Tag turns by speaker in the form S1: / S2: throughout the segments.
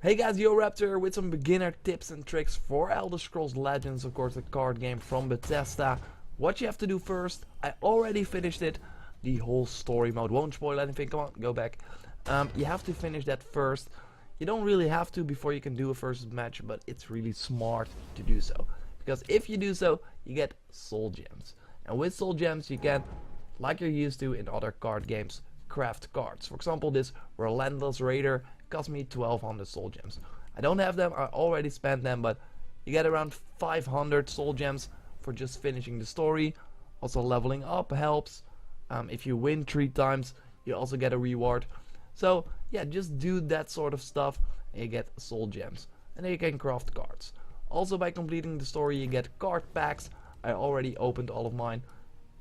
S1: Hey guys, Yo Raptor with some beginner tips and tricks for Elder Scrolls Legends, of course the card game from Bethesda. What you have to do first, I already finished it, the whole story mode, won't spoil anything, come on, go back. You have to finish that first. You don't really have to before you can do a first match, but it's really smart to do so. Because if you do so, you get soul gems. And with soul gems you can, like you're used to in other card games, craft cards. For example, this Relentless Raider cost me 1200 soul gems. I don't have them, I already spent them, but you get around 500 soul gems for just finishing the story. Also leveling up helps. If you win 3 times, you also get a reward. So yeah, just do that sort of stuff and you get soul gems. And then you can craft cards. Also by completing the story you get card packs. I already opened all of mine.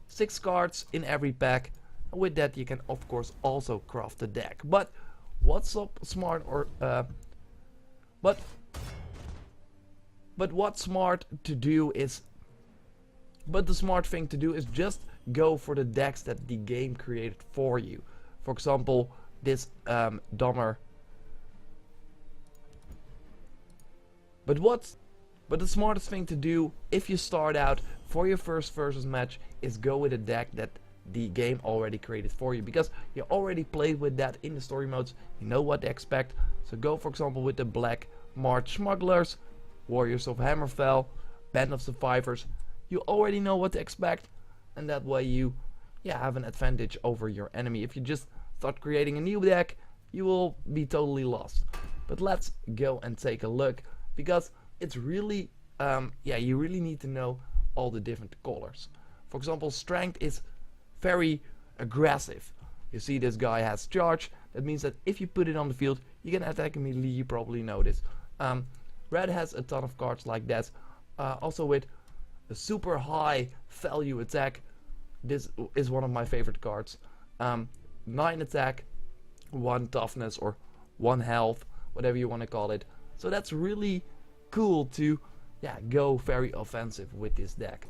S1: 6 cards in every pack. And with that you can of course also craft a deck. But what's up smart or but what's smart to do is the smart thing to do is just go for the decks that the game created for you. For example, this Dummer. But the smartest thing to do if you start out for your first versus match is go with a deck that the game already created for you, because you already played with that in the story modes, you know what to expect. So go for example with the Black March Smugglers, Warriors of Hammerfell, Band of Survivors. You already know what to expect, and that way you have an advantage over your enemy. If you just start creating a new deck, you will be totally lost. But let's go and take a look, because it's really you really need to know all the different colors. For example, strength is very aggressive. You see this guy has charge. That means that if you put it on the field, you can attack immediately. You probably know this. Red has a ton of cards like that. Also with a super high value attack. This is one of my favorite cards. 9 attack, 1 toughness or 1 health, whatever you want to call it. So that's really cool to go very offensive with this deck.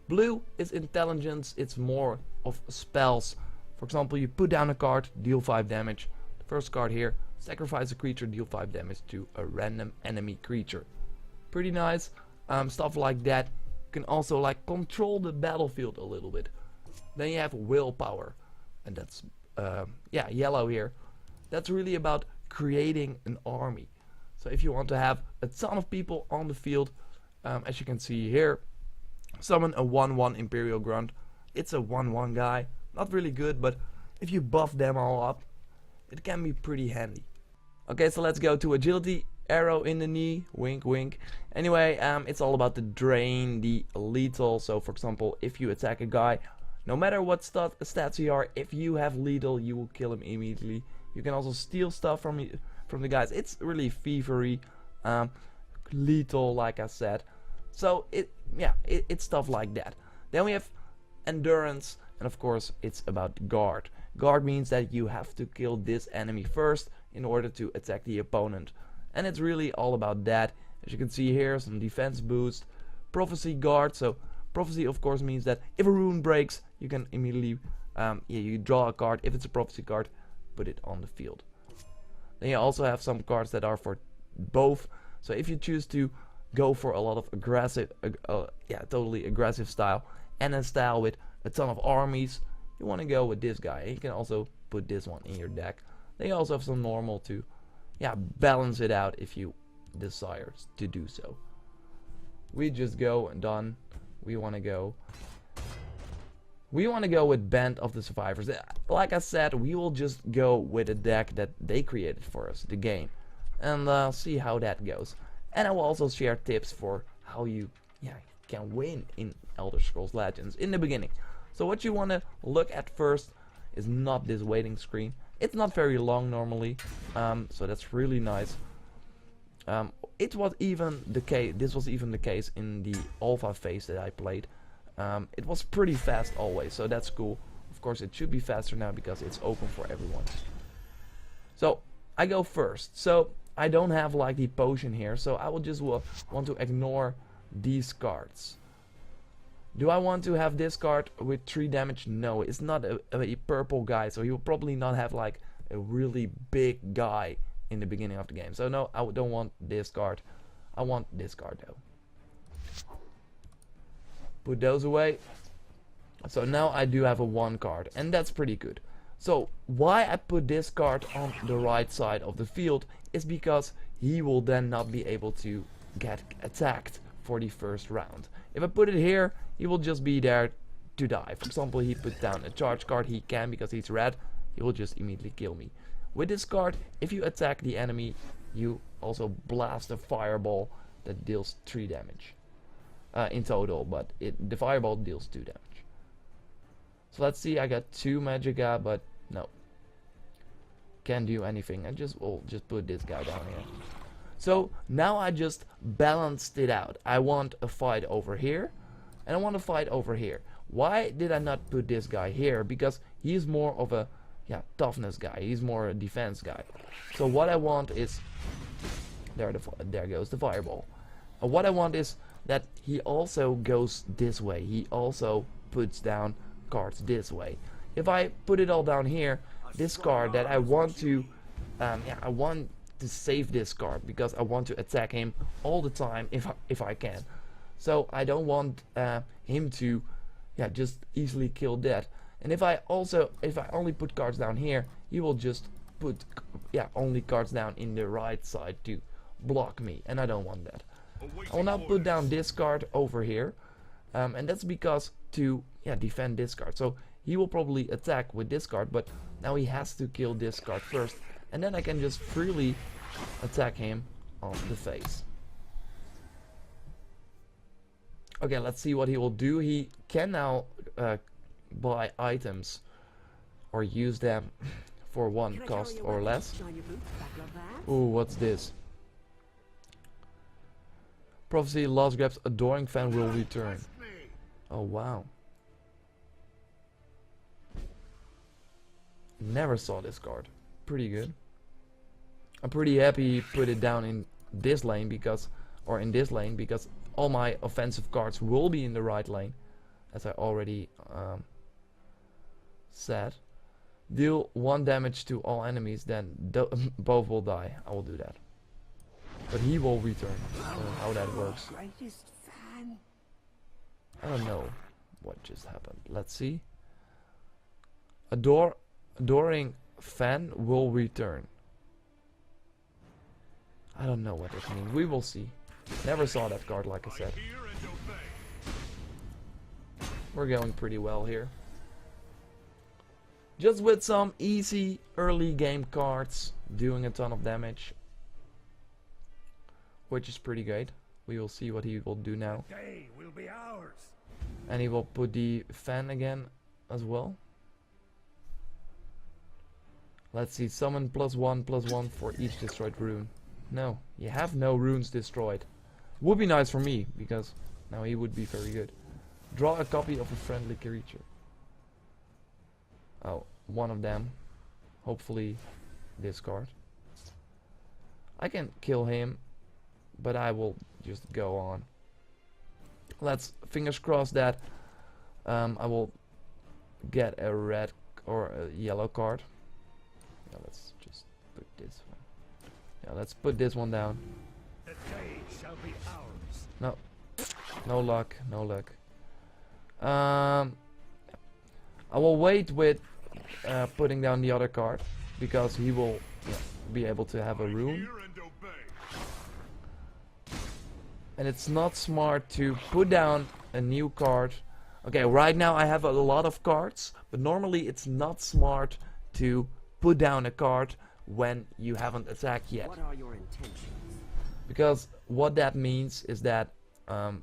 S1: Blue is intelligence, it's more of spells. For example, you put down a card, deal 5 damage. The first card here, sacrifice a creature, deal 5 damage to a random enemy creature. Pretty nice. Stuff like that. You can also like control the battlefield a little bit. Then you have willpower, and that's yellow here. That's really about creating an army. So if you want to have a ton of people on the field, as you can see here, summon a 1/1 Imperial Grunt. It's a 1/1 guy, not really good, but if you buff them all up, it can be pretty handy. Okay, so let's go to agility. Arrow in the knee, wink wink. Anyway, it's all about the drain, the lethal. So for example, if you attack a guy, no matter what stats you are, if you have lethal, you will kill him immediately. You can also steal stuff from the guys. It's really thievery, lethal, like I said. So it's stuff like that. Then we have endurance, and of course it's about guard. Guard means that you have to kill this enemy first in order to attack the opponent, and it's really all about that. As you can see here, some defense boost. Prophecy guard. So prophecy of course means that if a rune breaks, you can immediately you draw a card. If it's a prophecy card, put it on the field. Then you also have some cards that are for both. So if you choose to go for a lot of aggressive, totally aggressive style, and a style with a ton of armies, you want to go with this guy. And you can also put this one in your deck. They also have some normal to balance it out if you desire to do so. We just go and done. We want to go with Band of the Survivors. Like I said, we will just go with a deck that they created for us, the game, and see how that goes. And I will also share tips for how you can win in Elder Scrolls Legends in the beginning. So what you want to look at first is not this waiting screen. It's not very long normally, so that's really nice. It was even the case. This was even the case in the alpha phase that I played. It was pretty fast always, so that's cool. Of course, it should be faster now because it's open for everyone. So I go first. So I don't have like the potion here, so I will just want to ignore these cards. Do I want to have this card with 3 damage? No, it's not a purple guy, so he will probably not have like a really big guy in the beginning of the game. So no, I don't want this card. I want this card though. Put those away. So now I do have a 1 card, and that's pretty good. So why I put this card on the right side of the field is because he will then not be able to get attacked for the first round. If I put it here, he will just be there to die. For example, he puts down a charge card, he can because he's red, he will just immediately kill me. With this card, if you attack the enemy, you also blast a fireball that deals 3 damage in total, but the fireball deals 2 damage. So let's see, I got 2 Magicka, but no. Can't do anything. We'll just put this guy down here. So now I just balanced it out. I want a fight over here, and I want a fight over here. Why did I not put this guy here? Because he's more of a toughness guy. He's more a defense guy. So what I want is there goes the fireball. And what I want is that he also goes this way. He also puts down cards this way. If I put it all down here, this card that I want to I want to save this card because I want to attack him all the time if I can. So I don't want him to just easily kill that. And if I only put cards down here, he will just put only cards down in the right side to block me, and I don't want that. I will now put down this card over here, and that's because to defend this card. So he will probably attack with this card, but now he has to kill this card first, and then I can just freely attack him on the face. Okay, let's see what he will do. He can now buy items or use them for 1 cost or less. Ooh, what's this? Prophecy, Lost Grabs, Adoring Fan will return. Oh wow. Never saw this card. Pretty good. I'm pretty happy he put it down in this lane because all my offensive cards will be in the right lane, as I already said. Deal 1 damage to all enemies, then both will die. I will do that. But he will return. I don't know how that works. I don't know what just happened. Let's see. Adoring Fan will return. I don't know what that means. We will see. Never saw that card, like I said. We're going pretty well here. Just with some easy early game cards, doing a ton of damage, which is pretty great. We will see what he will do now.
S2: Will be ours.
S1: And he will put the fan again as well. Let's see, summon +1/+1 for each destroyed rune. No, you have no runes destroyed. Would be nice for me, because now he would be very good. Draw a copy of a friendly creature. Oh, one of them. Hopefully this card. I can kill him, but I will just go on. Let's fingers crossed that I will get a red or a yellow card. Yeah, let's just put this one. Yeah, let's put this one down.
S2: The day shall be ours.
S1: No, no luck, no luck. I will wait with putting down the other card because he will be able to have a rune. And it's not smart to put down a new card. Okay, right now I have a lot of cards, but normally it's not smart to put down a card when you haven't attacked yet.
S3: What are your intentions?
S1: Because what that means is that oh,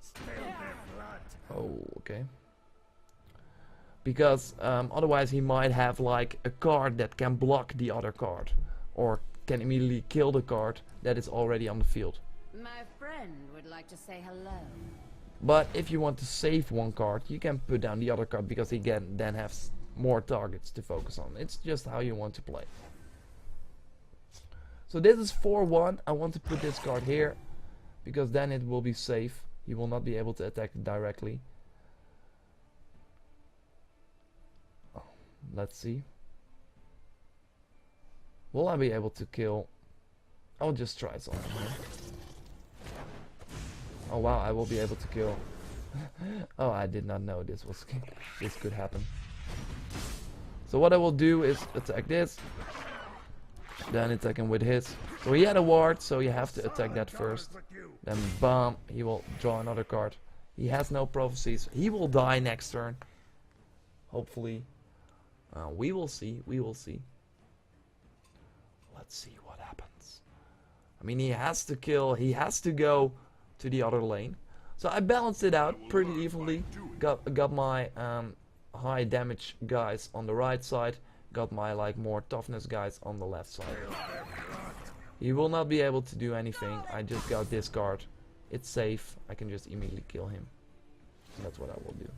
S1: okay. Because otherwise he might have like a card that can block the other card, or can immediately kill the card that is already on the field.
S4: My friend would like to say hello.
S1: But if you want to save one card, you can put down the other card because he can then have more targets to focus on. It's just how you want to play. So this is 4-1. I want to put this card here because then it will be safe. He will not be able to attack directly. Oh, let's see. Will I be able to kill I'll just try something here. Oh wow, I will be able to kill. Oh, I did not know this could happen. So what I will do is attack this, then attack him with his. So he had a ward, so you have to attack that first. Then bam, he will draw another card. He has no prophecies. He will die next turn. Hopefully. We will see. We will see. Let's see what happens. I mean, he has to kill. He has to go to the other lane. So I balanced it out pretty evenly. Got my high damage guys on the right side. Got my like more toughness guys on the left side. He will not be able to do anything. I just got this card. It's safe. I can just immediately kill him. And that's what I will do.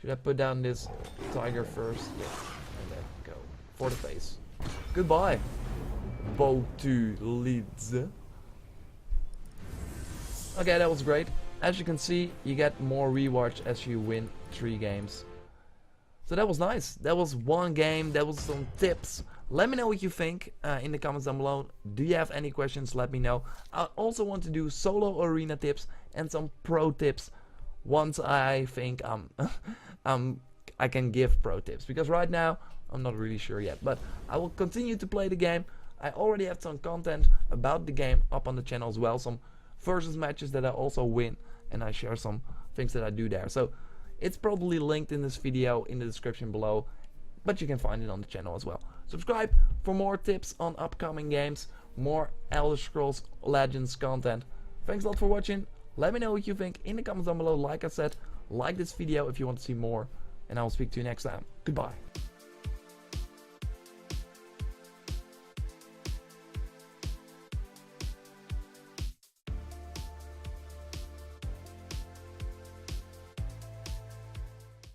S1: Should I put down this tiger first? Yeah. And then go for the face. Goodbye. Bow to Leeds. Okay, that was great. As you can see, you get more rewards as you win 3 games. So that was nice. That was one game. That was some tips. Let me know what you think in the comments down below. Do you have any questions? Let me know. I also want to do solo arena tips and some pro tips once I think I can give pro tips. Because right now, I'm not really sure yet. But I will continue to play the game. I already have some content about the game up on the channel as well. Some versus matches that I also win. And I share some things that I do there. So it's probably linked in this video in the description below. But you can find it on the channel as well. Subscribe for more tips on upcoming games. More Elder Scrolls Legends content. Thanks a lot for watching. Let me know what you think in the comments down below. Like I said, like this video if you want to see more. And I will speak to you next time. Goodbye.